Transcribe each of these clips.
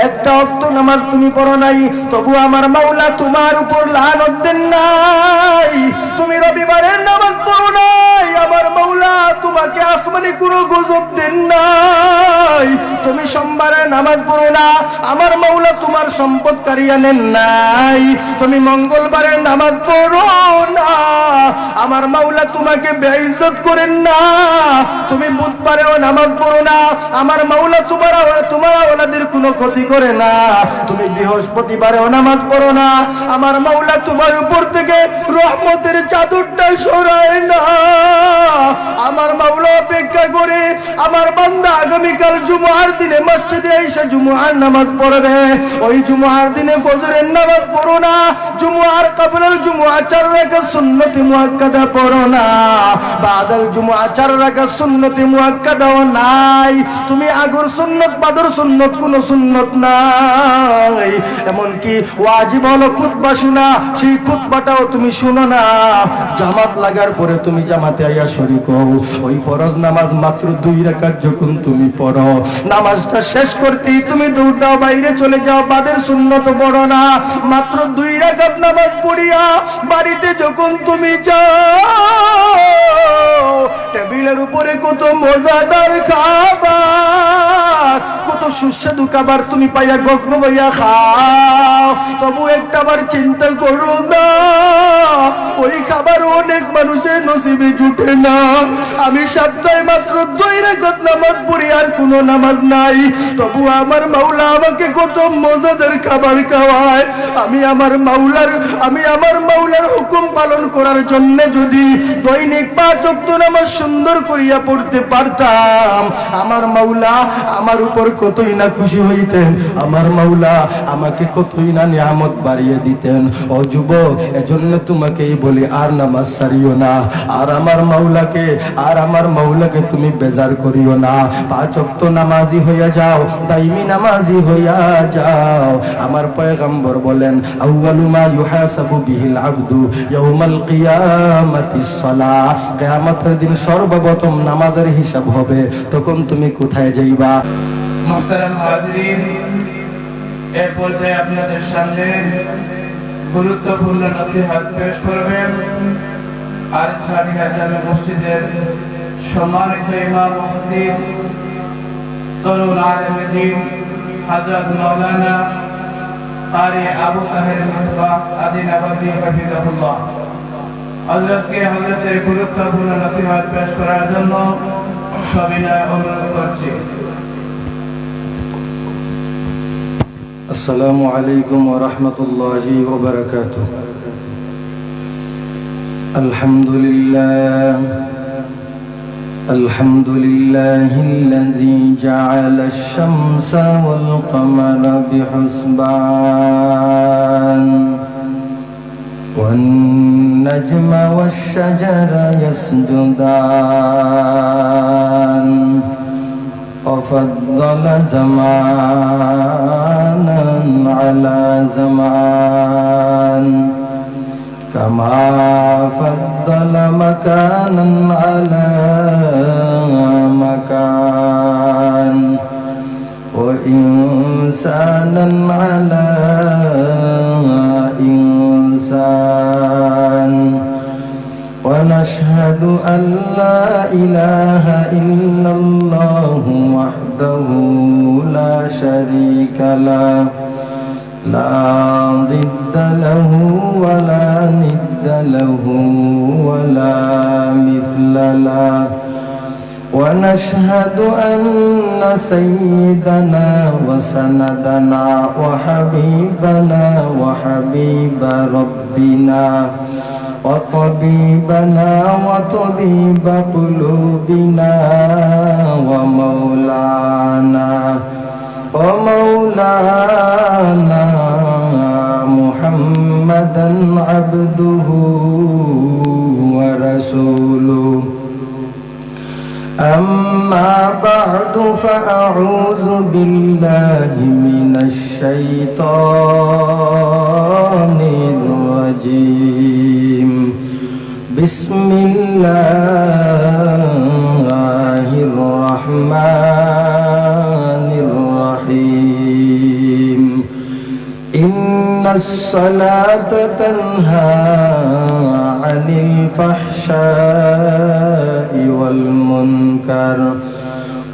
একটা ওয়াক্ত নামাজ তুমি পড়ো নাই, তবু আমার মাওলা তোমার উপর লানত দেন নাই। তুমি রবিবারের নামাজ পড়ো নাই, আমার মাওলা তোমাকে আসমানি কোনো গজব দেন নাই। তুমি সোমবারে নামাজ পড়ো না, আমার মাওলা তোমার সম্পদ কারিয়া নেন নাই। তুমি মঙ্গলবারে নামাজ পড়ো না, আমার মাওলা তোমাকে বেইজ্জত করেন না। তুমি বুধবারেও নামাজ পড়ো না, আমার মাওলা তোমার আওলাদের কোনো ক্ষতি করে না। তুমি বৃহস্পতিবারেও নামাজ পড়ো না, আমার মাওলা তোমার উপর থেকে রহমতের চাদরটা সরায় না। আমার মাওলা অপেক্ষা করে আমার বান্দা আগামীকাল জুমআর দিনে মসজিদে এসে জুমআর নামাজ পড়বে। ওই জুমআর দিনে ফজরের নামাজ পড়ো না, জুমআর কবুল জুমআ 4 রাকাত সুন্নতি মুআক্কাদা পড়ো না, বাদাল জুমআ 4 রাকাত সুন্নতি মুআক্কাদাও নাই। তুমি আগর সুন্নত বাদর সুন্নত কোনো সুন্নত নাই। এমনকি ওয়াজিব হলো খুতবা শোনা, সেই খুতবাটাও তুমি শুনো না। জামাত লাগার পরে তুমি জামাতে আইয়া শরীক হও। ওই ফরজ নামাজ মাত্র 2 রাকাত যখন তুমি পড়ো, নামাজটা শেষ করতেই তুমি দৌড়াও বাইরে চলে যাও, বাদের সুন্নত পড়ো না। মাত্র 2 রাকাত নামাজ পড়িয়া বাড়িতে যখন তুমি যাও, টেবিলের উপরে কত মজাদার খাবার, কত সুস্বাদু খাবার তুমি পাইয়া গগবাইয়া খাও, তবু একটাবার চিন্তা করো না ওই খাবার অনেক মানুষের নসিবে জুটে না। আমি সপ্তাহে মাত্র 2 রাকাত নামাজ পড়ি, আর কোনো নামাজ নাই, তবু আমার মাওলা আমাকে কত মজাদার খাবার খাওয়ায়। আমি আমার মাওলার হুকুম পালন করার জন্য যদি দৈনিক 5 ওয়াক্ত নামাজ সুন্দর করিয়া পড়তে পারতাম, আমার মাওলা আমার উপর কতই না খুশি হইতেন, আমার মাওলা আমাকে কতই না নিয়ামত বাড়িয়ে দিতেন। ও যুবক, এজন্য তোমাকেই বলি আর নামাজ ছাড়িও না, আর আমার মাওলাকে তুমি বেজার করিও না। 5 ওয়াক্ত নামাজি হইয়া যাও, দাইমি নামাজি হইয়া যাও। আমার পয়গম্বর বলেন, আউয়ালু মা ইউহাসাবু বিহিল আবদু ইয়াউমাল কিয়ামাতিস সালাহ। কিয়ামতের দিন সর্বপ্রথম নামাজের হিসাব হবে, তখন তুমি কোথায় যাইবা? মুহতারাম হাজিরিন, এই পর্যায়ে আপনাদের সামনে গুরুত্বপূর্ণ নসিহত পেশ করবেন আর ছাড়িয়া জামে মসজিদের সম্মানিত ইমাম মুফতি তরুণ আলেম দ্বীন হযরত মাওলানা কারি আবু তাহের মিসবাহ আদিনাবাদী হাফিজাহুল্লাহ। হযরতের গুরুত্বপূর্ণ নসিহত পেশ করার জন্য সবিনয় অনুরোধ করছি। আসসালামু আলাইকুম ওয়া রাহমাতুল্লাহি ওয়া বারাকাতুহু। আলহামদুলিল্লাহিল্লাযী জাআলাশ শামসা ওয়াল কামারা বিহুসবান ওয়ান নাজমা ওয়াশ শাজারা ইয়াসজুদান وفضل زمانا على زمان كما فضل مكانا على مكان وإنسانا على إنسان ونشهد أن لا إله إلا الله وحده لا شريك له لا ضد له ولا ند له ولا مثل له ونشهد أن سيدنا وسندنا وحبيبنا وحبيب ربنا وطبيبنا وطبيب قلوبنا ومولانا محمدا عبده ورسوله. أما بعد فأعوذ بالله من الشيطان الرجيم. بسم الله الرحمن الرحيم. إن الصلاة تنهى عن الفحشاء والمنكر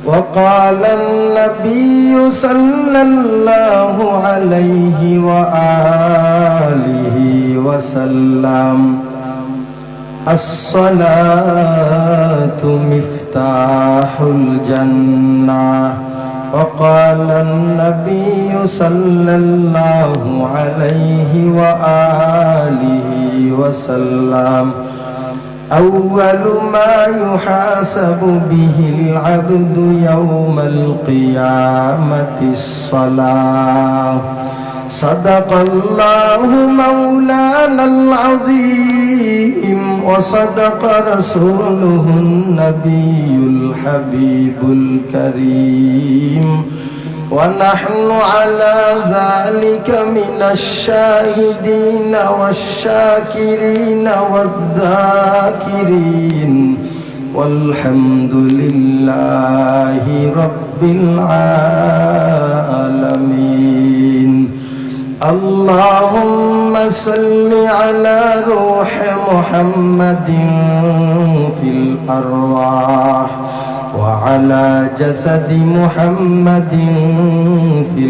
وقال النبي صلى الله عليه وآله وسلم الصلاة مفتاح الجنة وقال النبي صلى الله عليه وآله وسلم أول ما يحاسب به العبد يوم القيامة الصلاة صدق الله مولانا العظيم وصدق رسوله النبي الحبيب الكريم ونحن على ذلك من الشاهدين والشاكرين والذاكرين والحمد لله رب العالمين اللهم صل على روح محمد في الأرواح وعلى جسد محمد في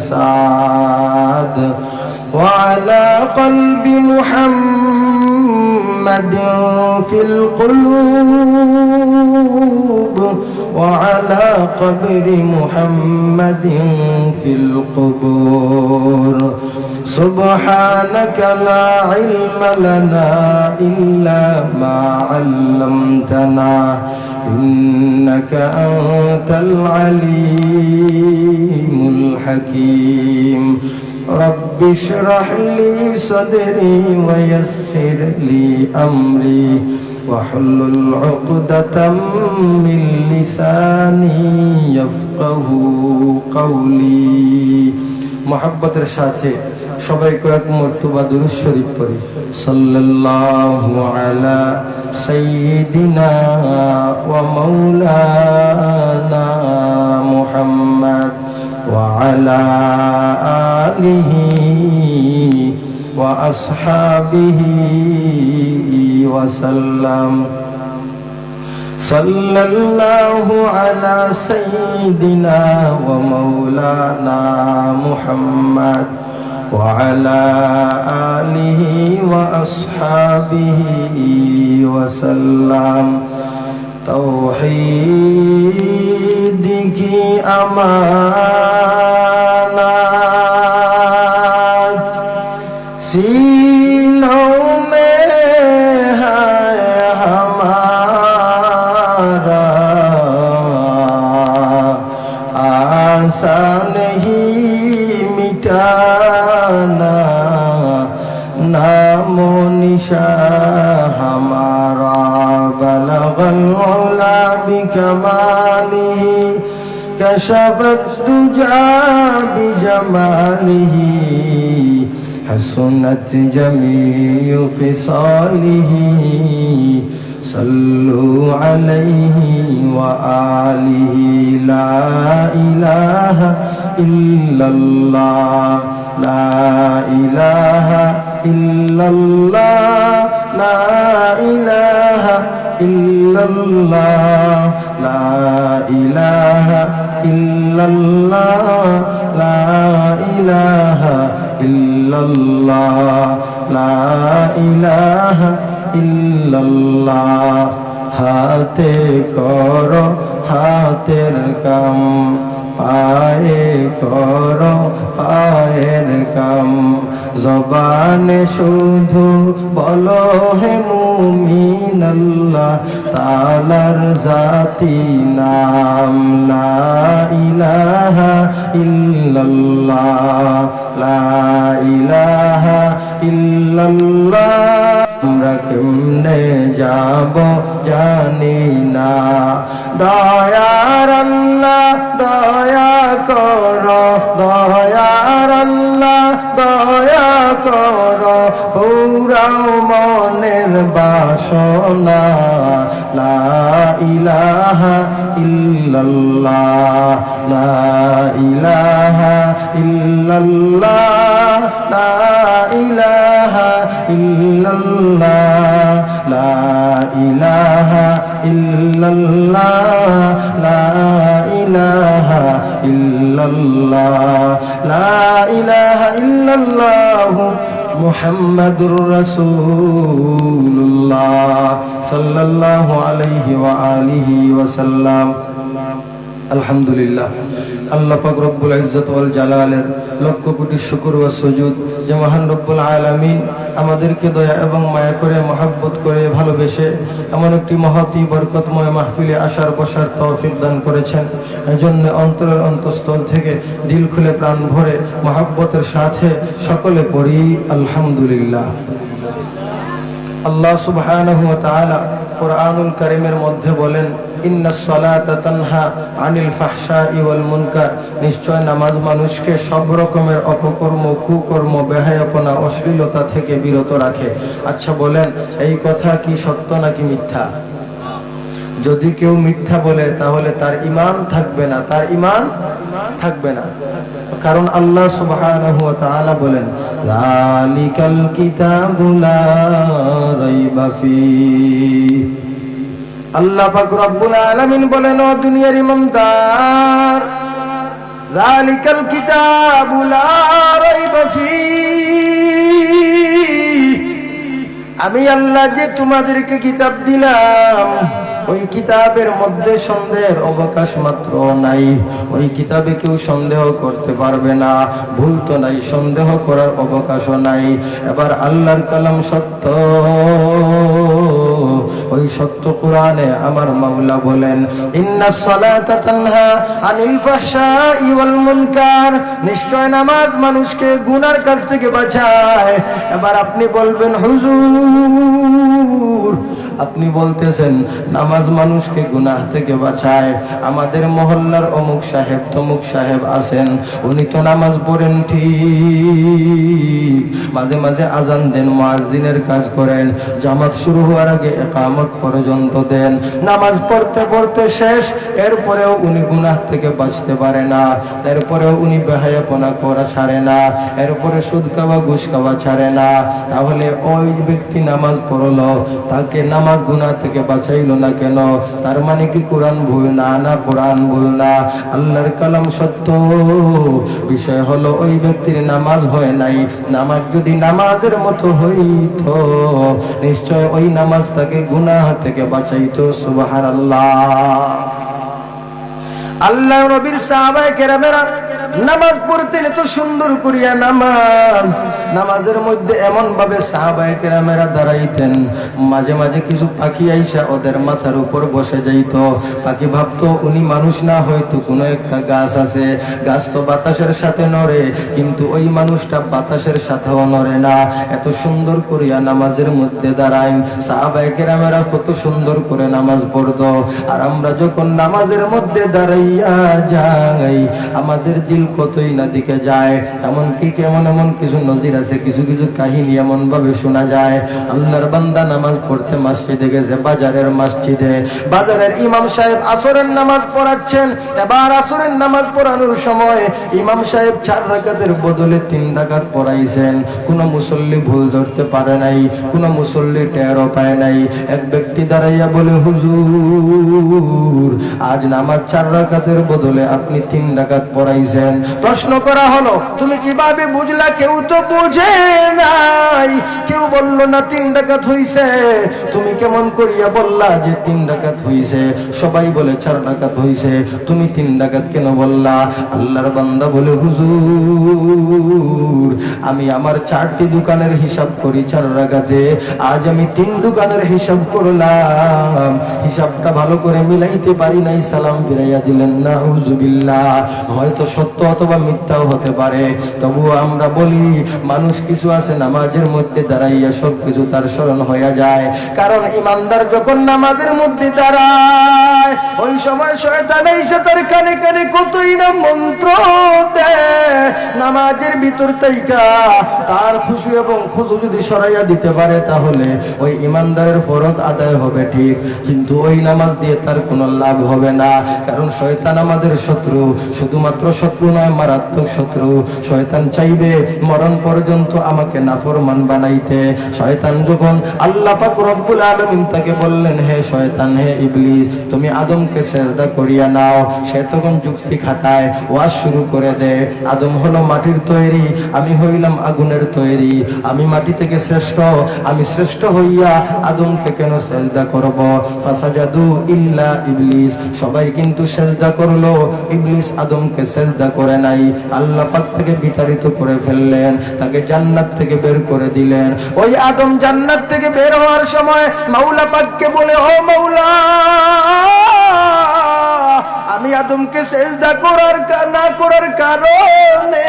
الأجساد وعلى قلب محمد في القلوب وعلى قبر محمد في القبور سبحانك لا علم لنا إلا ما علمتنا إنك أنت العليم الحكيم رب اشرح لي صدري ويسر لي أمري واحلل عقدة من لساني يفقه قولي محبتের সাথে সবাই কয়েক মর্তবা দুরূদ শরীফ পড়ি সাল্লাল্লাহু আলা সাইয়্যিদিনা ওয়া মাওলানা মুহাম্মদ ওয়া আলা আলিহি ওয়া আসহাবিহি ওয়া সাল্লাম সাল্লাল্লাহু আলা সাইয়্যিদিনা ওয়া মাওলানা মুহাম্মদ وعلى آله وأصحابه وسلم توحید کی امانت سینوں میں ہے ہمارا آسان نہیں مٹانا نام و نشان ہمارا بلغ العلا بکمالہ کشف الدجى بجمالہ حسنت جميع خصاله صلوا عليه وآله لا إله إلا الله لا إله إلا الله لا إله إلا الله لا إله إلا الله لا إله إلا الله لا إله إلا الله হাতে করো হাতের কাম পায়ে করো পায়ের কাম জবানে শুধু বলো হে মুমিন আল্লাহ তাআলার জাতি নাম লা ইলাহা ইল্লাল্লাহ লা ইলাহা ইল্লাল্লাহ আমরা কেমনে যাব জানি না দয়ার আল্লাহ দয়া করো দয়ার আল্লাহ দয়া করো পুরাও মনের বাসনা লা ইলাহা ইল্লাল্লাহ লা ইলাহা ইল্লাল্লাহ ইল্লাল্লাহ লা ইলাহা ইল্লাল্লাহ লা ইলাহা ইল্লাল্লাহ লা ইলাহা ইল্লাল্লাহ মুহাম্মাদুর রাসূলুল্লাহ সাল্লাল্লাহু আলাইহি ওয়া আলিহি ওয়াসাল্লাম। আলহামদুলিল্লাহ, আল্লাহ পাক রব্বুল ইজ্জত ওয়াল জালালের লক্ষ কোটি শুকর ওয়া সুজুদ যে মহান রব্বুল আলামিন আমাদেরকে দয়া এবং মায়া করে মহব্বত করে ভালোবেসে এমন একটি মহতি বরকতময় মাহফিলে আসার বসার তৌফিক দান করেছেন। এজন্য অন্তরের অন্তঃস্থল থেকে দিল খুলে প্রাণ ভরে মহব্বতের সাথে সকলে পড়ি আলহামদুলিল্লাহ। আল্লাহ সুবহানাহু ওয়া তাআলা কুরআনুল কারীমের মধ্যে বলেন, ইন্নাস সালাতা তানহা আনিল ফাহশাই ওয়াল মুনকার, নিশ্চয় নামাজ মানুষকে সব রকমের অপকর্ম, কুকর্ম, বেহায়াপনা, অশ্লীলতা থেকে বিরত রাখে। আচ্ছা বলেন, এই কথা কি সত্য নাকি মিথ্যা? যদি কেউ মিথ্যা বলে তাহলে তার ঈমান থাকবে না, তার ঈমান থাকবে না। কারণ আল্লাহ সুবহানাহু ওয়া তাআলা বলেন, যালিকাল কিতাবু লা রাইবা ফীহি। আল্লাহ পাক রব্বুল আলামিন বলেন, ও দুনিয়ার ইমানদার, যালিকাল কিতাবু লা রাইবা ফীহি, আমি আল্লাহ যে তোমাদেরকে কিতাব দিলাম ওই কিতাবের মধ্যে সন্দেহের অবকাশ মাত্র নাই। ওই কিতাবে কেউ সন্দেহ করতে পারবে না, ভুল তো নাই, সন্দেহ করার অবকাশও নাই। এবার আল্লাহর কালাম সত্য, ওই সত্য কোরআনে আমার মাওলা বলেন, ইন্নাস সালাতা তানহা আনিল ফাহশাই ওয়াল মুনকার, নিশ্চয় নামাজ মানুষকে গুনার কাছ থেকে বাঁচায়। এবার আপনি বলবেন, হুজুর আপনি বলতেছেন নামাজ মানুষকে গুনাহ থেকে বাঁচায়, আমাদের মহল্লার অমুক সাহেব তমুক সাহেব আছেন, উনি তো নামাজ পড়েন ঠিক, মাঝে মাঝে আজান দেন, মুয়াজ্জিনের কাজ করেন, জামাত শুরু হওয়ার আগে ইকামত পর্যন্ত দেন, নামাজ পড়তে পড়তে শেষ, এরপরেও উনি গুনাহ থেকে বাঁচতে পারে না, এরপরেও উনি বেহায়াপনা করা ছাড়ে না, এরপরে সুদ খাওয়া ঘুষ খাওয়া ছাড়ে না। তাহলে ওই ব্যক্তি নামাজ পড়লো, তাকে নামাজ গুনাহ থেকে বাঁচাইলো না কেন? তার মানে কি কোরআন ভুল না? না, কোরআন ভুল না, আল্লাহর কালাম সত্য। বিষয় হলো ওই ব্যক্তির নামাজ হয় নাই। নামাজ যদি নামাজের মতো হইতো নিশ্চয় ওই নামাজ তাকে গুনাহ থেকে বাঁচাইতো। সুবহানাল্লাহ। আল্লাহ নবীর সাহাবায়ে কেরামেরা নামাজ পড়তেন এত সুন্দর করিয়া, নামাজের মধ্যে এমন ভাবে সাহাবায়ে কেরামেরা দাঁড়াইতেন, মাঝে মাঝে কিছু পাখি আইসা ওদের মাথার উপর বসে যাইত। পাখি ভাবতো উনি মানুষ না, হয়তো কোনো একটা গাছ আছে, গাছ তো বাতাসের সাথে নড়ে, কিন্তু ওই মানুষটা বাতাসের সাথেও নড়ে না। এত সুন্দর করিয়া নামাজের মধ্যে দাঁড়াইন। সাহাবায়ে কেরামেরা কত সুন্দর করে নামাজ পড়তো। আর আমরা যখন নামাজের মধ্যে দাঁড়াইয়া যাই আমাদের দিল কতই না দিকে যায়। এমনকি এমন কিছু নজির আছে, কিছু কিছু কাহিনী এমন ভাবে শোনা যায়, আল্লাহর বান্দা নামাজ পড়তে মসজিদে গেছে, বাজারের মসজিদে, বাজারের ইমাম সাহেব আসরের নামাজ পড়াচ্ছেন। এবার আসরের নামাজ পড়ানোর সময় ইমাম সাহেব 4 রাকাতের বদলে 3 রাকাত পড়াইছেন। কোন মুসল্লি ভুল ধরতে পারে নাই, কোন মুসল্লি টেরও পায় নাই। এক ব্যক্তি দাঁড়াইয়া বলে, হুজুর আজ নামাজ 4 রাকাতের বদলে আপনি 3 রাকাত পড়াইছেন। প্রশ্ন করা হলো, তুমি কিভাবে বুঝলা? কেউ তো বুঝে নাই, কেউ বলল না 3 রাকাত হইছে। তুমি কেমন করিয়া বললা যে 3 রাকাত হইছে? সবাই বলে 4 রাকাত হইছে, তুমি 3 রাকাত কেন বললা? আল্লাহর বান্দা বলে, হুজুর আমি আমার 4টি দোকানের হিসাব করি 4 রাকাতে, আজ আমি 3 দোকানের হিসাব করলাম, হিসাবটা ভালো করে মিলাইতে পারি নাই। সালাম ফিরাইয়া দিলেন। নাউজুবিল্লাহ। হয়তো সত্য অথবা মিথ্যাও হতে পারে, তবুও আমরা বলি মানুষ কিছু আছে নামাজের মধ্যে দাঁড়াইয়া সবকিছু তার স্মরণ হইয়া যায়। কারণ ইমানদার যখন নামাজের মধ্যে দাঁড়ায় ওই সময় শয়তান এসে তার কানে কানে কতই না মন্ত্র দেয়। নামাজের ভিতর তাইকা তার খুশি এবং খুজু যদি সরাইয়া দিতে পারে তাহলে ওই ইমানদারের ফরজ আদায় হবে ঠিক, কিন্তু ওই নামাজ দিয়ে তার কোনো লাভ হবে না। কারণ শয়তান আমাদের শত্রু, শুধুমাত্র শত্রু নয়, মারাত্মক শত্রু। শয়তান চাইবে মরণ পর্যন্ত আমাকে নাফরমান বানাইতে। শয়তান যখন আল্লাহ পাক রব্বুল আলামিন তাকে বললেন, হে শয়তান, হে ইবলিস, তুমি আদমকে সেজদা করিয়া নাও, সে তখন যুক্তি খাটায়, ওয়াজ শুরু করে দেয়, আদম হলো মাটির তৈরি, আমি হইলাম আগুনের তৈরি, আমি মাটি থেকে শ্রেষ্ঠ, আমি শ্রেষ্ঠ হইয়া আদমকে কেন সেজদা করব? ফাসাজাদু ইল্লা ইবলিস, সবাই কিন্তু সেজদা করলো, ইবলিস আদমকে সেজদা করে নাই। আল্লাহ পাক তাকে বিতাড়িত করে ফেললেন, তাকে জান্নাত থেকে বের করে দিলেন। ওই আদম জান্নাত থেকে বের হওয়ার সময় মাওলা পাককে বলে, ও মাওলা, আমি আদমকে সেজদা না করার কারণে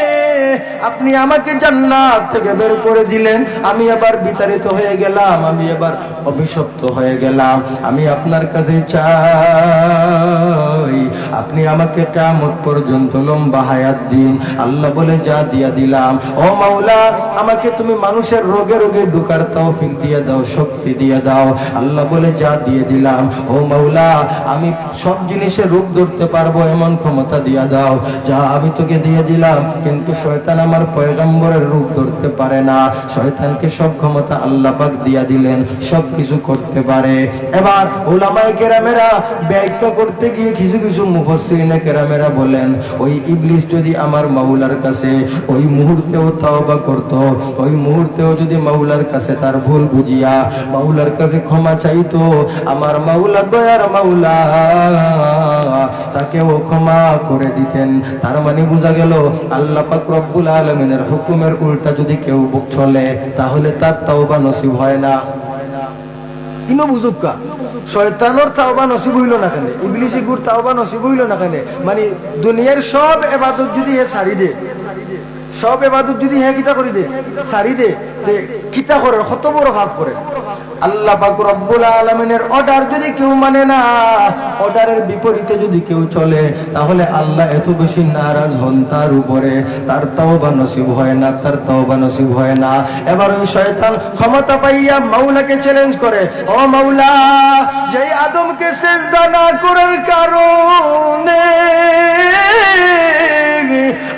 আপনি আমাকে জান্নাত থেকে বের করে দিলেন, আমি আবার বিতাড়িত হয়ে গেলাম, আমি এবার অভিশপ্ত হয়ে গেলাম। আমি আপনার কাছে চাই আপনি আমাকে কিয়ামত পর্যন্ত লম্বা হায়াত দিন। আল্লাহ বলে, যা দিয়া দিলাম। ও মাওলা, আমাকে তুমি মানুষের রোগে রোগে ঢুকার তৌফিক দিয়ে দাও, শক্তি দিয়ে দাও। আল্লাহ বলে, যা দিয়ে দিলাম। ও মাওলা, আমি সব জিনিসের রূপ ধরতে পারবো এমন ক্ষমতা দিয়া দাও। যা আমি তোকে দিয়ে দিলাম, কিন্তু শয়তান আমার পয়গম্বরের রূপ ধরতে পারে না। শয়তানকে সব ক্ষমতা আল্লাহ পাক দিয়া দিলেন, সব কিছু করতে পারে। এবার উলামায়ে কেরামেরা ব্যাখ্যা করতে গিয়ে কিছু কিছু মুফাসসিরিনে কেরামেরা বলেন, ওই ইবলিস যদি আমার মাওলার কাছে ওই মুহূর্তেও তওবা করত, ওই মুহূর্তেও যদি মাওলার কাছে তার ভুল বুঝিয়া মাওলার কাছে ক্ষমা চাইতো, আমার মাওলা, দয়ার মাওলা, তাকেও ক্ষমা করে দিতেন। তার মানে বোঝা গেল আল্লাহ পাক রব্বুল আলামিনের হুকুমের উল্টা যদি কেউ চলে তাহলে তার তওবা নসিব হয় না। ইনো বুঝুকা শয়তানের তাওবা নসিব হইল না কেন, ইবলিসি গুর তাওবা নসিব হইল না কেন? মানে দুনিয়ার সব ইবাদত যদি হে সারি দে, সব ইবাদত যদি হে কিতা করি দে, সারি দে, কিতা করে কত বড় ভাব করে। আল্লাহ পাক রব্বুল আলামিনের অর্ডার যদি কেউ মানে না, অর্ডারের বিপরীতে যদি কেউ চলে, তাহলে আল্লাহ এত বেশি নারাজ হন তার উপরে, তার তওবা নসিব হয় না, তার তওবা নসিব হয় না। এবার ওই শয়তান ক্ষমতা পাইয়া মাওলাকে চ্যালেঞ্জ করে, ও মাওলা, যেই আদমকে সিজদা না করার কারণে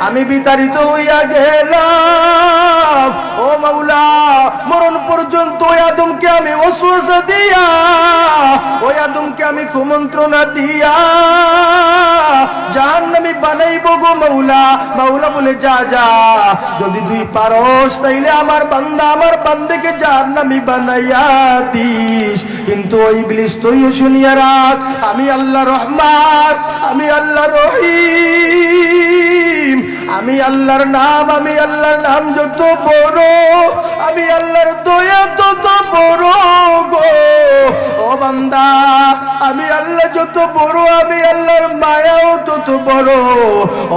আমি বিতাড়িত হইয়া গেলাম, ও মাওলা, মরণ পর্যন্ত ওই আদমকে আমি ওয়াসওয়াসা দিয়া, ওই আদমকে আমি কুমন্ত্রণা দিয়া জাহান্নামী বানাইব গো মাওলা। মাওলা বলে, যা যা, যদি তুই পারস তাইলে আমার বান্দা, আমার বান্দাকে জাহান্নামী বানাইয়া দিস। কিন্তু ওই ইবলিস তুইও শুনিয়া রাখ, আমি আল্লাহ রহমান, আমি আল্লাহ রহিম, আমি আল্লাহর নাম যত বড়, আমি আল্লাহর দয়া তত বড় গো। ও বান্দা, আমি আল্লাহ যত বড়, আমি আল্লাহর মায়াও তত বড়।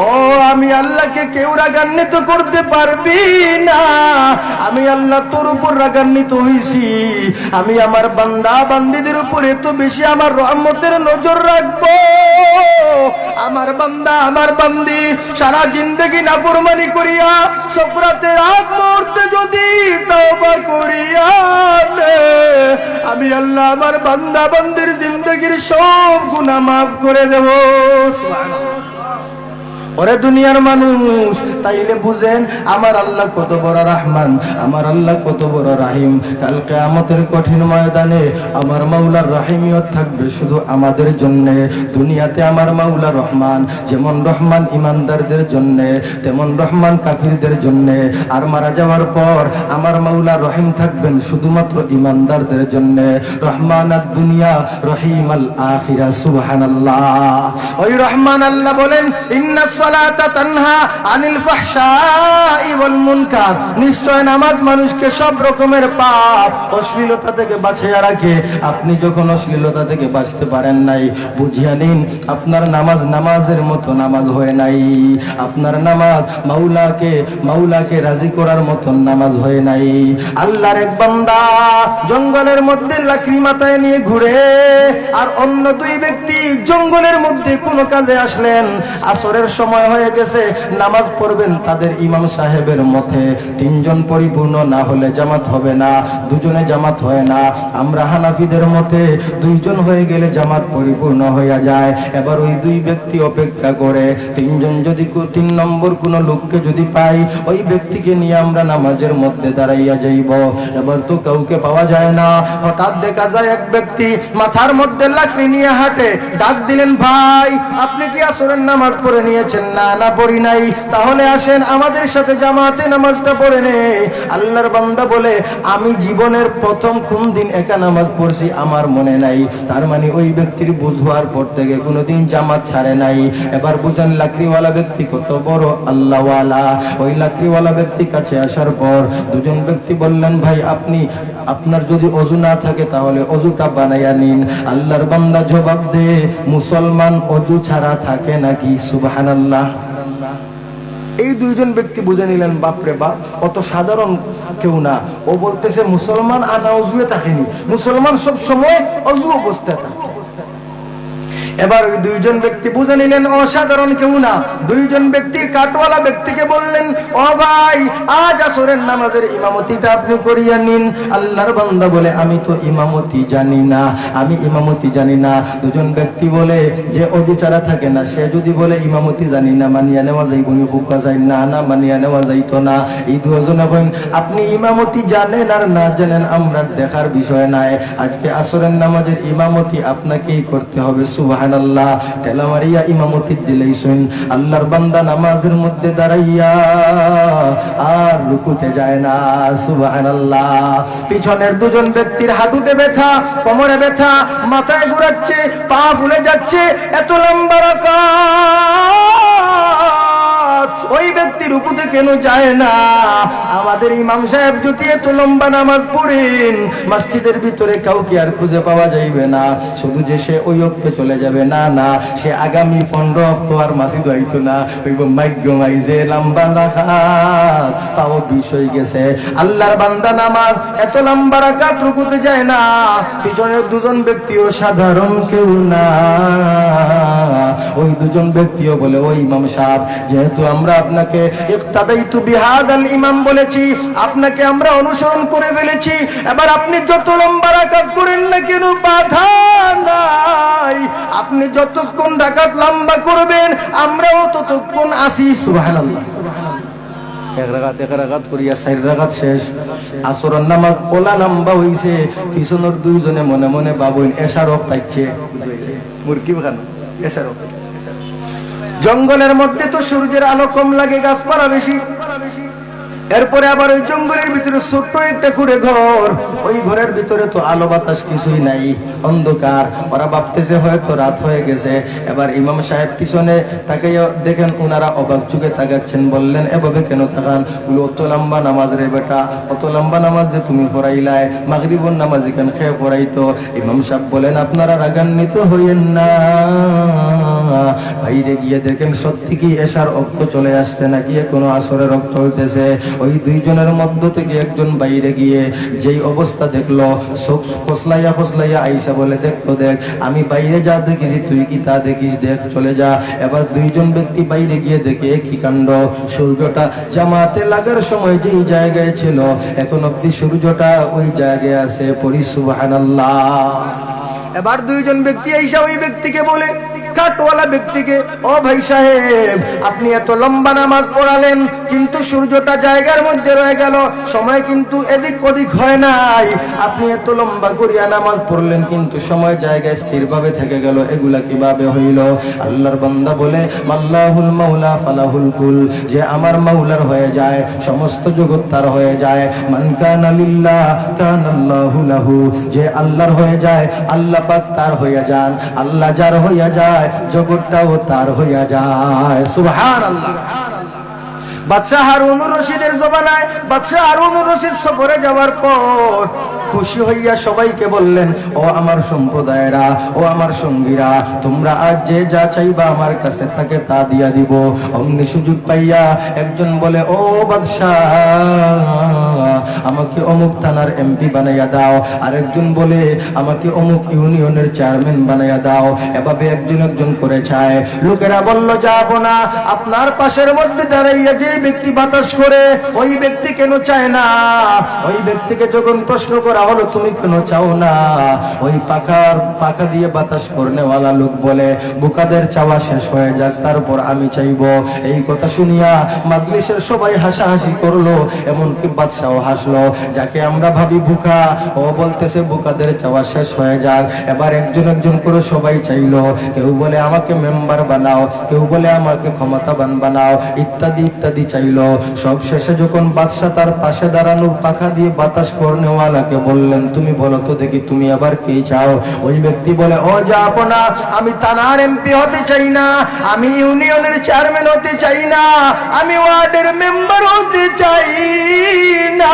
ও আমি আল্লাহকে কেউ রাগান্বিত করতে পারবি না। আমি আল্লাহ তোর উপর রাগান্বিত হইছি, আমি আমার বান্দা বান্দীদের উপর এত বেশি আমার রহমতের নজর রাখবো। আমার বান্দা, আমার বান্দি সারা জিন্দগি নাফরমানি করিয়া সকরাতের আগ মুহূর্তে যদি তওবা করিয়া আমি আল্লাহ আমার বান্দা বান্দির জিন্দগির সব গুনাহ মাফ করে দেব। সুবহানাল্লাহ। ওরে দুনিয়ার মানুষ, তাইলে বুঝেন আমার আল্লাহ কত বড় রহমান, আমার আল্লাহ কত বড় রাহিম। কাল কিয়ামতের কঠিন ময়দানে আমার মাওলার রাহিমিয়ত থাকবে শুধু আমাদের জন্য। দুনিয়াতে আমার মাওলা রহমান, যেমন রহমান ইমানদারদের জন্য, তেমন রহমান কাফিরদের জন্য। আর মারা যাওয়ার পর আমার মাওলা রহিম থাকবেন শুধুমাত্র ইমানদারদের জন্য। রহমান আদ দুনিয়া, রহিম আল আখিরা। সুবহানাল্লাহ। ওই রহমান আল্লাহ বলেন, ইন্নাস সালাতা তানহা আনিল ফাহশাই ওয়াল মুনকার, নিশ্চয় নামাজ মানুষকে সব রকমের পাপ অশ্লীলতা থেকে বাঁচিয়ে রাখে। আপনি যখন অশ্লীলতা থেকে বাঁচতে পারেন নাই, বুঝিয়া নিন আপনার নামাজ নামাজের মতো নামাজ হয় নাই। আপনার নামাজ মাওলাকে রাজি করার মতন নামাজ হয় নাই। আল্লাহর এক বান্দা জঙ্গলের মধ্যে লাকড়ি মাথায় নিয়ে ঘুরে, আর অন্য দুই ব্যক্তি জঙ্গলের মধ্যে কোনো কাজে আসলেন। আসরের সময় সময় হয়ে গেছে, নামাজ পড়বেন তাদের ইমাম সাহেবের মতে। তিনজন পরিপূর্ণ না হলে জামাত হবে না, দুজনে জামাত হয় না। আমরা হানাফিদের মতে দুইজন হয়ে গেলে জামাত পরিপূর্ণ হয়ে যায়। এবার ওই দুই ব্যক্তি অপেক্ষা করে, তিনজন যদি 3 নম্বর কোন লোককে যদি পাই, ওই ব্যক্তিকে নিয়ে আমরা নামাজের মধ্যে দাঁড়াইয়া যাইব। এবার তো কাউকে পাওয়া যায় না। হঠাৎ দেখা যায় এক ব্যক্তি মাথার মধ্যে লাকড়ি নিয়ে হাঁটে। ডাক দিলেন, ভাই আপনি কি আসরের নামাজ পড়ে নিয়েছেন? না, না পড়ি নাই। তাহলে আসেন আমাদের সাথে জামাতে নামাজটা পড়ে নেই। আল্লাহর বান্দা বলে, আমি জীবনের প্রথম কোন দিন একা নামাজ পড়ছি আমার মনে নাই। তার মানে ওই ব্যক্তির বুঝ হওয়ার পর থেকে কোনোদিন জামাত ছাড়ে নাই। এবার বুঝেন লাকড়িওয়ালা ব্যক্তি কত বড় আল্লাহওয়ালা। ওই লাকড়িওয়ালা ব্যক্তি কাছে আসার পর দুজন ব্যক্তি বললেন, ভাই আপনার যদি অজু না থাকে তাহলে অজুটা বানাইয়া নিন। আল্লাহর বান্দা জবাব দে, মুসলমান অজু ছাড়া থাকে নাকি? সুবহানাল্লাহ। এই দুইজন ব্যক্তি বুঝে নিলেন, বাপরে বাপ, অত সাধারণ কেউ না। ও বলতেছে মুসলমান আনা অজুয়ে থাকেনি, মুসলমান সব সময় অজু অবস্থায় থাকে। এবার ওই দুইজন ব্যক্তি বুঝে নিলেন অসাধারণ কেউ না। দুইজন ব্যক্তি কাটওয়ালা ব্যক্তিকে বললেন, ও ভাই আজ আসরের নামাজের ইমামতিটা আপনি করিয়া নিন। আল্লাহর বান্দা বলে, আমি তো ইমামতি জানি না, আমি ইমামতি জানি না। দুজন ব্যক্তি বলে, যে অজু ছাড়া থাকে না সে যদি বলে ইমামতি জানি না, মানিয়া নেওয়া যাইব নি? হুকা যায় না, না মানিয়া নেওয়া যাইতো না। এই দুজনে বলেন, আপনি ইমামতি জানেন আর না জানেন আমরা দেখার বিষয় নাই। আজকে আসরের নামাজের ইমামতি আপনাকেই করতে হবে। সুবহানাল্লাহ। ঠেলা মারিয়া ইমামতি দিলেইছেন। আল্লাহর বান্দা নামাজের মধ্যে দাঁড়াইয়া আর রুকুতে যায় না। সুবহানাল্লাহ। পিছনের দুজন ব্যক্তির হাঁটুতে ব্যথা, কোমরে ব্যথা, মাথায় ঘুরাচ্ছে, পা ফুলে যাচ্ছে, এত লম্বা রাকাত। ওই ব্যক্তি রুকুতে কেন যায় না? আমাদের ইমাম সাহেব যদি এত লম্বা নামাজ পড়েন, মসজিদের ভিতরে কাউকে আর খুঁজে পাওয়া যাইবে না। শুধু যে সে ওই ওক্তে চলে যাবে, না না, সে আগামী 15 অক্ট আর মাসিদ হইতো না। হইব মাইগ্যমাই যে লম্বা রাকাত, তাও বিষয় গেছে। আল্লাহর বান্দা নামাজ এত লম্বা রাকাত রুকুতে যায় না। পিছনের দুজন ব্যক্তিও সাধারণ কেউ না। ওই দুজন ব্যক্তিও বলে, ওই ইমাম সাহেব, যেহেতু আমরা আপনাকে ইক্তাদাইতু বিহাদাল ইমাম বলেছি, আপনাকে আমরা অনুসরণ করে ফেলেছি, এবার আপনি যত লম্বা রাকাত করেন না কেন বাধা নাই। আপনি যতক্ষণ রাকাত লম্বা করবেন আমরাও ততক্ষণ আসি। সুবহানাল্লাহ। এক রাকাত করিয়া 4 রাকাত শেষ। আসরের নামাজ ওলা লম্বা হইছে। পিছনের দুইজনে মনে মনে বাবুন এশারক পাইছে, মুরগি খানো এশারক। জঙ্গলের মধ্যে তো সূর্যের আলো কম লাগে, গাছপালা বেশি। এরপরে আবার ওই জঙ্গলের ভিতরে ছোট্ট একটা করে ঘর, ওই ঘরের ভিতরে তো আলো বাতাস কিছুই নাই, অন্ধকার। ওরা ভাবতেছে হয়তো রাত হয়ে গেছে। এবার ইমাম সাহেব পিছনে তাকাইয়া দেখেন ওনারা অবাক চোখে তাকাচ্ছেন। বললেন, এভাবে কেন তাকান? অত লম্বা নামাজ রে বেটা, অত লম্বা নামাজ যে তুমি পড়াইলাই, মাগরিবুর নামাজ এখানে খেয়ে পড়াইতো। ইমাম সাহেব বলেন, আপনারা রাগান্বিত হইয়েন না। বাইরে গিয়ে দেখেন সত্যি কি এশার রক্ত চলে আসছে নাকি এখনো আসরের রক্ত হইতেছে। ওই দুইজনের মধ্য থেকে একজন বাইরে গিয়ে যেই অবস্থা দেখলো, চোখ খসলাইয়া খসলাইয়া আইসা বলে, দেখতো দেখ, আমি বাইরে যা দেখেছি তুই কি তা দেখিস, দেখ চলে যা। এবার দুইজন ব্যক্তি বাইরে গিয়ে দেখে কি কাণ্ড, সূর্যটা জামাতে লাগার সময় যেই জায়গায় ছিল এখন অব্দি সূর্যটা ওই জায়গায় আছে। পড়ি সুবহানাল্লাহ। এবার দুইজন ব্যক্তি আইসা ওই ব্যক্তিকে বলে, কাটওয়ালা ব্যক্তিকে, ও ভাই সাহেব, আপনি এত লম্বা নামাজ পড়ালেন কিন্তু সূর্যটা জায়গার মধ্যে রয়ে গেল, সময় কিন্তু এদিক ওদিক হয় নাই। আপনি এত লম্বা করিয়া নামাজ পড়লেন কিন্তু সময় জায়গায় স্থিরভাবে থেকে গেল, এগুলা কিভাবে হইল? আল্লাহর বান্দা বলে, মাল্লাহুল মাওলা ফালাহুল কুল, যে আমার মাওলার হয়ে যায় সমস্ত জগৎ তার হয়ে যায়। মান কানা লিল্লাহ কানাল্লাহু লাহু, যে আল্লাহর হয়ে যায় আল্লাহ পাক তার হইয়া যান, আল্লাহ যার হইয়া যায় জগৎটাও তার হইয়া যায়। সুবহানাল্লাহ। বাদশাহ হারুনুর রশিদের জমানায় বাদশাহ হারুনুর রশিদ সফরে যাওয়ার পর খুশি হইয়া সবাইকে বললেন, ও আমার সম্প্রদায়েরা, ও আমার সঙ্গীরা, তোমরা আজ যে যা চাইবা আমার কাছে তাকে তা দিয়া দিব। অমনি সুযোগ পাইয়া একজন বলে, ও বাদশাহ, আমাকে অমুক থানার এমপি বানাইয়া দাও, আরেকজন বলে আমাকে অমুক ইউনিয়নের চেয়ারম্যান বানাইয়া দাও। এভাবে একজন একজন করে চায়। লোকেরা বলল যাব না। আপনার পাশের মধ্যে দাঁড়াইয়া যে ব্যক্তি বাতাস করে ওই ব্যক্তি কেন চায় না? ওই ব্যক্তিকে যখন প্রশ্ন করা হলো তুমি কেন চাও না, ওই পাখা দিয়ে বাতাস করনেওয়ালা লোক বলে বোকাদের চাওয়া শেষ হয়ে যাক তারপর আমি চাইব। এই কথা শুনিয়া মাজলিসের সবাই হাসাহাসি করলো, এমনকি বাদশাও হাসলো। যাকে আমরা ভাবি বোকা, ও বলতেছে বোকাদের চাওয়া শেষ হয়ে যাক। এবার একজন একজন করে সবাই চাইলো। কেউ বলে আমাকে মেম্বার বানাও, কেউ বলে আমাকে ক্ষমতাবান বানাও, ইত্যাদি ইত্যাদি চাইলো। সব শেষে যখন বাদশা তার পাশে দাঁড়ানো পাখা দিয়ে বাতাস করনেওয়ালাকে বললেন তুমি বলো তো দেখি তুমি আবার কি চাও? ওই ব্যক্তি বলে ও যাবো না, আমি থানার এমপি হতে চাই না, আমি ইউনিয়নের চেয়ারম্যান হতে চাই না, আমি ওয়ার্ডের মেম্বার হতে চাই না,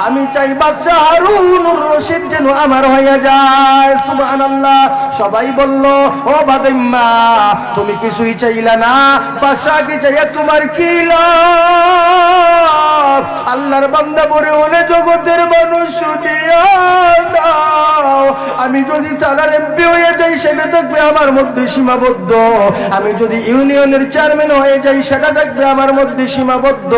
আমি চাই বাদশা হারুনুর রশিদ যেন আমার হয়ে যায়। সুবহানাল্লাহ। সবাই বলল ও বাদাইম্মা তুমি কিছুই চাইলা না, বাদশা কি চাইয়া তোমার কি লাভ? আল্লাহর বান্দা বলে ওরে জগতের মানুষ শুনিয়া দাও, আমি যদি থানার এমপি হয়ে যাই সেটা থাকবে আমার মধ্যে সীমাবদ্ধ, আমি যদি ইউনিয়নের চেয়ারম্যান হয়ে যাই সেটা থাকবে আমার মধ্যে সীমাবদ্ধ,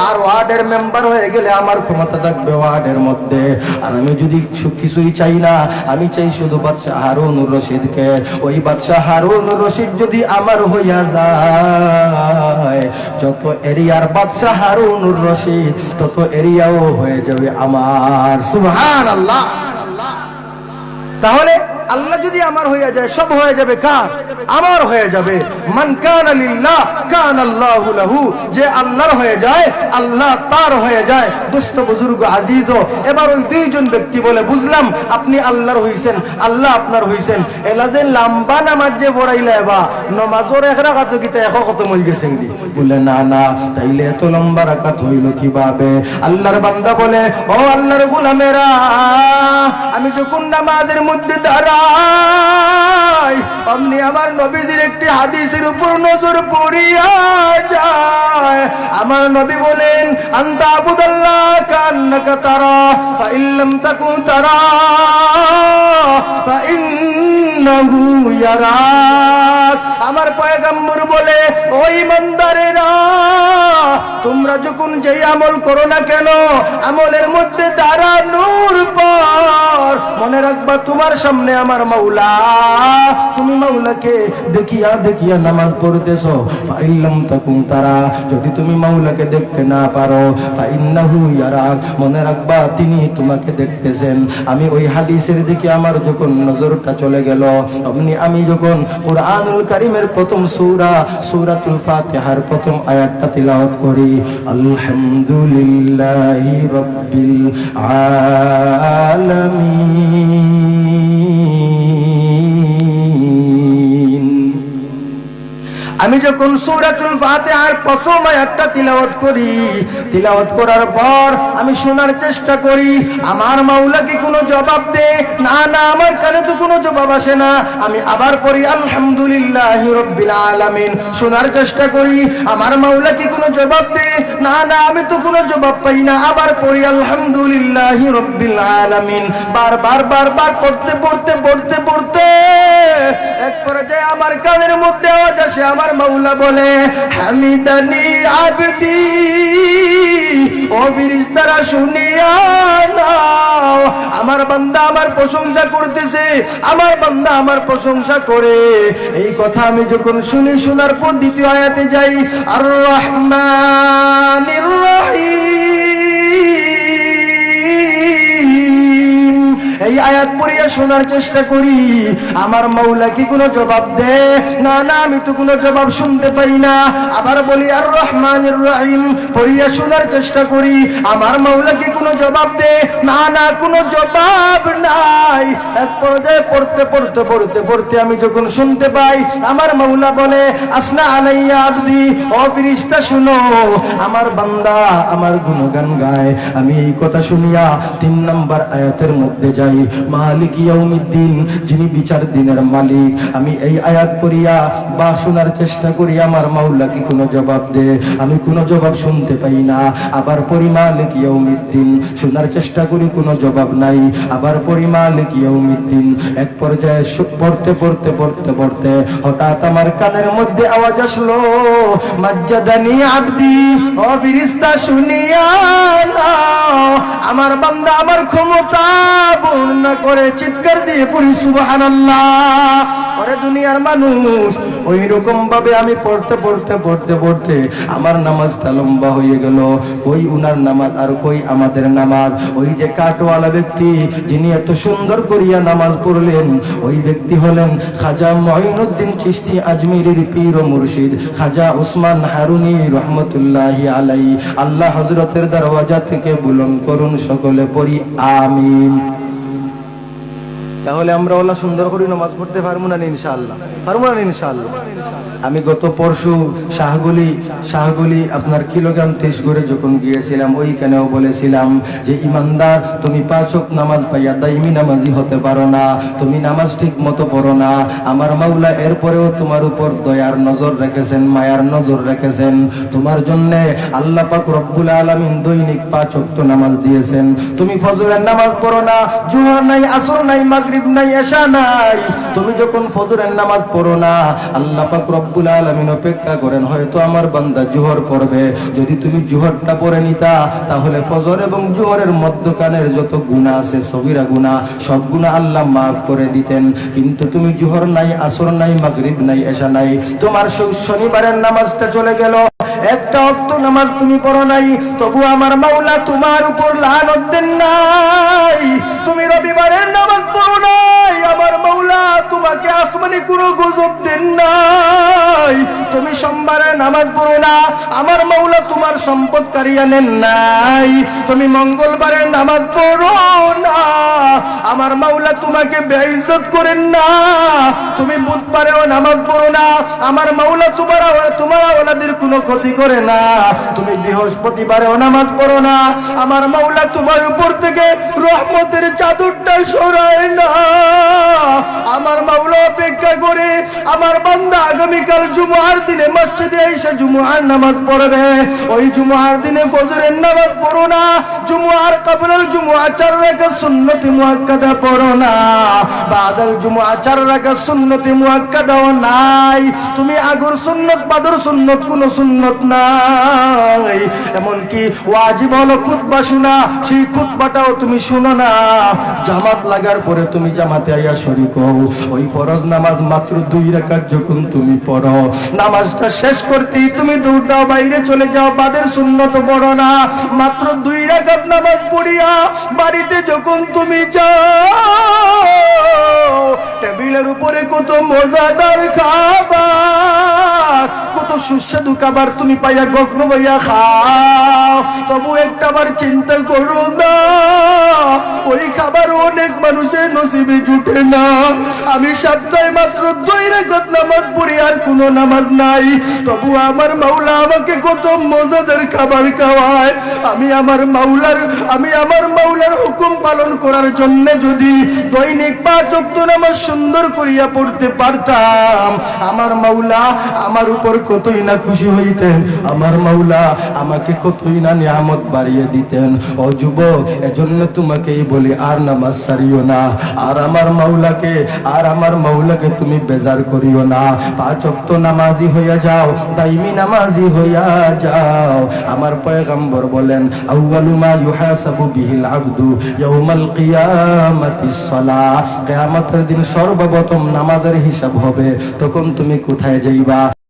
আর ওয়ার্ডের মেম্বার হয়ে গেলে আমার ক্ষমতা থাকবে ওয়ার্ডের মধ্যে। আর আমি যদি কিছুই চাই না, আমি চাই শুধু বাদশা হারুনুর রশিদকে। ওই বাদশা হারুনুর রশিদ যদি আমার হইয়া যায়, যত এরিয়ার বাদশা হারুনুর রশিদ তত এরিয়াও হয়ে যাবে আমার। সুবহানাল্লাহ। তাহলে আল্লাহ যদি আমার হয়ে যায় সব হয়ে যাবে কার? আমার হয়ে যাবে। মান কানা লিল্লাহ কানা আল্লাহু লাহু। যে আল্লাহর হয়ে যায় আল্লাহ তার হয়ে যায়। দোস্ত বুজুর্গ আজিজ, এবার ওই দুইজন ব্যক্তি বলে বুঝলাম আপনি আল্লাহর হইছেন, আল্লাহ আপনার হইছেন। এলা যে লম্বা নামাজ যে পড়াইলে এবা নামাজের এক রাকাত কিতে এক খতম হই গেছেন দি বলে না না, তাইলে এত লম্বা রাকাত হইল কিভাবে? আল্লাহর বান্দা বলে ও আল্লাহর গোলামেরা, আমি যখন নামাজের মধ্যে দাঁড়াই অমনি আমার নবীজির একটি হাদিসের উপর নজর পড়িয়া যায়। আমার নবী বলেন আনতা আবুদাল্লাহ কান্নাকা তারা ফা ইল্লাম তাকুন তারা ফা ইন্নাহু ইয়ারাক। আমার পয়গম্বর বলে ও ঈমানদারেরা, তোমরা যখন যেই আমল করো না কেন আমলের মধ্যে দাঁড়ানোর পর মনে রাখবা তোমার সামনে আমার মাওলা, তুমি মাওলাকে দেখিয়া দেখিয়া নামাজ পড়তেছো। ফাইল্লাম তাকুম তারা, যদি তুমি মাওলাকে দেখতে না পারো ফাইন্নাহু ইয়ারাক, মনে রাখবা তিনি তোমাকে দেখতেছেন। আমি ওই হাদিসের দিকে আমার যখন নজরটা চলে গেল, আমি যখন কুরআনুল কারীমের প্রথম সূরাতুল ফাতিহার প্রথম আয়াতটা তিলাওয়াত করি, আলহামদুলিল্লাহি রাব্বিল আলামিন। আমি যখন সূরাতুল ফাতিহার প্রথম আয়াতটা তিলাওয়াত করি, তিলাওয়াত করার পর আমি শোনার চেষ্টা করি আমার মাওলা কি কোনো জবাব দে? না না, আমার কানে তো কোনো জবাব আসে না। আমি আবার পড়ি আলহামদুলিল্লাহি রাব্বিল আলামিন, শোনার চেষ্টা করি আমার মাওলা কি কোনো জবাব দে? না না, আমি তো কোনো জবাব পাই না। আবার পড়ি আলহামদুলিল্লাহি রাব্বিল আলামিন। বারবার পড়তে পড়তে পড়তে পড়তে এক পর্যায়ে আমার কানের মধ্যে আওয়াজ আসে, আমার মাওলা বলে হামিদানি আবদি, ও ফেরেশতারা শুনিয়া নাও, আমার বান্দা আমার প্রশংসা করতেছে, আমার বান্দা আমার প্রশংসা করে। এই কথা আমি যখন শুনি, শোনার পর দ্বিতীয় আয়াতে যাই, আর রহমানির রহিম, এই আয়াত পড়িয়া শোনার চেষ্টা করি আমার মাওলা কি কোনো জবাব দে? না না, আমি তো কোনো জবাব শুনতে পাই না। আবার বলি আর রহমানির রহিম, পড়িয়া শোনার চেষ্টা করি আমার মাওলা কি কোনো জবাব দে? না না, কোনো জবাব নাই। এক পর্যায়ে পড়তে পড়তে পড়তে পড়তে আমি যখন শুনতে পাই আমার মাওলা বলে আসনা আলাইয়া আবদি, ও ফেরেশতা শুনো আমার বান্দা আমার গুণগান গায়। আমি এই কথা শুনিয়া 3 নম্বর আয়াতের মধ্যে যাই, মালিক ইয়াউমিদ্দিন, যিনি বিচার দিনের মালিক। আমি এই আয়াত পড়িয়া বা শোনার চেষ্টা করি, আমার মাওলা কি কোনো জবাব দে? আমি কোনো জবাব শুনতে পাই না। আবার পড়ি মালিক ইয়াউমিদ্দিন, শোনার চেষ্টা করি, কোনো জবাব নাই। আবার পড়ি মালিক ইয়াউমিদ্দিন। এক পর্যায়ে পড়তে পড়তে পড়তে পড়তে হঠাৎ আমার কানের মধ্যে আওয়াজ আসলো, মাজ্জাদানি আব্দি, ও ফেরেশতা শুনিয়া নাও। আমার বান্দা আমার ক্ষমতা বর্ণনা করে চিৎকার দিয়ে পড়ি সুবহানাল্লাহ। ওরে দুনিয়ার মানুষ, ওই রকম ভাবে আমি পড়তে পড়তে পড়তে পড়তে আমার নামাজটা লম্বা হয়ে গেল। কই উনার নামাজ আর কই আমাদের নামাজ। ওই যে কাটওয়ালা ব্যক্তি যিনি এত সুন্দর করিয়া নামাজ পড়লেন, ওই ব্যক্তি হলেন খাজা মুঈনুদ্দিন চিশতি আজমিরের পীর ও মুর্শিদ খাজা উসমান হারুনি রহমতুল্লাহি আলাইহি। আল্লাহ হযরতের দরওয়াজা থেকে বুলন্দ করুন, সকলে পড়ি আমিন। তাহলে আমরা ওলা সুন্দর করে নামাজ পড়তে পারবো না ইনশাআল্লাহ? পারবো না ইনশাআল্লাহ? আমি গত পরশু শাহগুলি আপনার কিলোগ্রাম 30 করে যখন গিয়েছিলাম, ওইখানেও বলেছিলাম যে ইমানদার, তুমি 5 ওয়াক্ত নামাজ পাইয়া দাইমি নামাজি হতে পারো না, তুমি নামাজ ঠিক মতো পড়ো না। আমার মাওলা এরপরেও তোমার উপর দয়ার নজর রেখেছেন, মায়ার নজর রেখেছেন। তোমার জন্য আল্লাহ পাক রব্বুল আলামিন দৈনিক 5 ওয়াক্ত নামাজ দিয়েছেন। তুমি ফজরের নামাজ পড়ো না, জোহর নাই, আসর নাই, মাগরিব নাই, এশা নাই। তুমি যখন ফজরের নামাজ পড়ো না, আল্লাহ পাক রব্বুল আলামিন অপেক্ষা করেন, হয়তো আমার বান্দা জোহর পড়বে। যদি তুমি জোহরটা পড়ে নিতা, তাহলে ফজর এবং জোহরের মধ্যখানের যত গুনাহ আছে, সগীরা গুনাহ, সব গুনাহ আল্লাহ মাফ করে দিতেন। কিন্তু তুমি জোহর নাই, আসর নাই, মাগরিব নাই, এশা নাই। তোমার শনিবারের নামাজটা চলে গেল, একটা ওয়াক্ত নামাজ তুমি পড়ো নাই, তবু আমার মাওলা তোমার উপর লানত দেন নাই। তুমি রবিবারের নামাজ পড়ো নাই, আমার মাওলা তোমাকে আসমানি কোনো গজব দেন নাই। তুমি সোমবারে নামাজ পড়ো না, আমার মাওলা তোমার সম্পদ কারিয়া নেন নাই। তুমি মঙ্গলবারে নামাজ পড়ো না, আমার মাওলা তোমাকে বেইজ্জত করেন না। তুমি বুধবারেও নামাজ পড়ো না, আমার মাওলা তোমার আওলাদের কোনো ক্ষতি করে না। তুমি বৃহস্পতিবারেও নামাজ পড়ো না, আমার মাওলা তোমার উপর থেকে রহমতের চাদরটা সরায় না। আমার মাওলা অপেক্ষা করে আমার বান্দা আগামীকাল জুমআর দিনে মসজিদে এসে জুমআর নামাজ পড়বে। ওই জুমআর দিনে ফজরের নামাজ পড়ো না, জুমআর কবরল জুমআ 4 রাকাত সুন্নতি মুআক্কাদা পড়ো না, বাদাল জুমআ 4 রাকাত সুন্নতি মুআক্কাদাও নাই। তুমি আগর সুন্নত বাদর সুন্নত কোনো সুন্নত নাই। এমনকি ওয়াজিব হলো খুতবা শোনা, সেই খুতবাটাও তুমি শুনো না। জামাত লাগার পরে তুমি জামাতে আইয়া শরীক হও। ওই ফরজ নামাজ মাত্র 2 রাকাত যখন তুমি পড়ো, নামাজটা শেষ করতেই তুমি দৌড়াও, বাইরে চলে যাও, বাদের সুন্নত পড়ো না। মাত্র 2 রাকাত নামাজ পড়িয়া বাড়িতে যখন তুমি যাও, টেবিলের উপরে কত মজাদার খাবার, কত সুস্বাদু খাবার তুমি পাইয়া গগবইয়া খাও, তবু একটাবার চিন্তা করো না, ওই খাবার অনেক মানুষের নসিবে জুটে না। আমি সপ্তাহে মাত্র 2 রাকাত নামাজ পড়ি, আর কোনো নামাজ নাই, তবু আমার মাওলা আমাকে কত মজাদার খাবার খাওয়ায়। আমি আমার মাওলার হুকুম পালন করার জন্য যদি দৈনিক 5 ওয়াক্ত নামাজ সুন্দর করিয়া পড়তে পারতাম, আমার মাওলা আমার উপর কতই না খুশি হইতেন, আমার মাওলা আমাকে কতই না নিয়ামত বাড়িয়ে দিতেন। ও যুবক, এজন্য তোমাকেই বলি, আর নামাজ ছাড়িও না, আর আমার মাওলাকে তুমি বেজার করিও না। 5 ওয়াক্ত নামাজি হইয়া যাও, দাইমি নামাজি হইয়া যাও। আমার পয়গম্বর বলেন, আউয়ালু মা ইউহাসাবু বিহিল আবদু ইয়াউমাল কিয়ামাতিস সালাহ। কিয়ামতের দিন সর্বপ্রথম নামাজের হিসাব হবে। তখন তুমি কোথায় যাইবা?